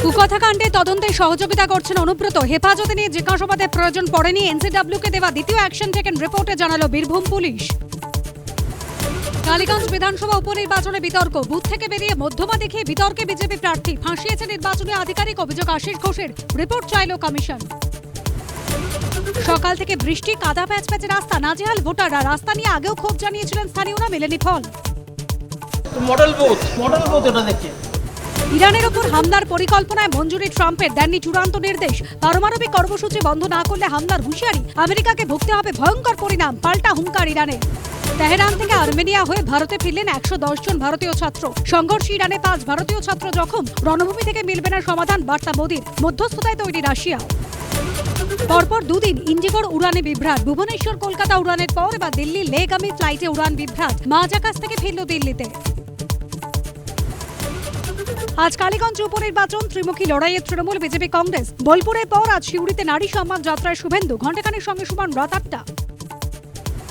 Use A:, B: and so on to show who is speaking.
A: কুকথাকাণ্ডে তদন্তে সহযোগিতা করছেন অনুব্রত। হেফাজতে নিয়ে জিজ্ঞাসাবাদের প্রয়োজন পড়েনি এনসিডব্লিউকে দেওয়া দ্বিতীয় অ্যাকশন টেকেন রিপোর্টে জানালো বীরভূম পুলিশ। টালিগঞ্জ বিধানসভা উপনির্বাচনে বিতর্ক, বুথ থেকে বেরিয়ে মধ্যমা দেখিয়ে বিতর্কে বিজেপি প্রার্থী, ফাঁসিয়েছে নির্বাচনী আধিকারিক, অভিযোগ আশিস ঘোষের, রিপোর্ট চাইল কমিশন। সকাল থেকে বৃষ্টি, কাদা প্যাচপ্যাচে রাস্তা, নাজেহাল ভোটাররা। রাস্তা নিয়ে আগেও ক্ষোভ জানিয়েছিলেন স্থানীয়রা, মেলেনি ফল।
B: মডেল বুথ ওটা দেখে
A: ইরানের ওপর হামলার পরিকল্পনায় মঞ্জুরি ট্রাম্পের, দেননি চূড়ান্ত নির্দেশ। পারমাণবিক কর্মসূচি বন্ধ না করলে হামলার হুঁশিয়ারি, আমেরিকাকে ভুগতে হবে ভয়ঙ্কর পরিণাম, পাল্টা হুঙ্কার ইরানের। তেহরান থেকে আর্মেনিয়া হয়ে ভারতে ফিরলেন 110 জন ভারতীয় ছাত্র। সংঘর্ষে ইরানে 5 ভারতীয় ছাত্র জখম। রণভূমি থেকে মিলবে না সমাধান, বার্তা মোদির। মধ্যস্থতায় তৈরি রাশিয়া। পরপর দুদিন ইন্ডিগোর উড়ানে বিভ্রাট। ভুবনেশ্বর কলকাতা উড়ানের পর এবার দিল্লি লেগামী ফ্লাইটে উড়ান বিভ্রাট। মাঝাকাশ থেকে ফিরল দিল্লিতে। আজ কালীগঞ্জ উপনির্বাচন, ত্রিমুখী লড়াইয়ে তৃণমূল, বিজেপি, কংগ্রেস। বোলপুরের পর আজ সিউড়িতে নারী সম্মান যাত্রায় শুভেন্দু। ঘণ্টাখানেক সঙ্গে সমান রাত 8টা।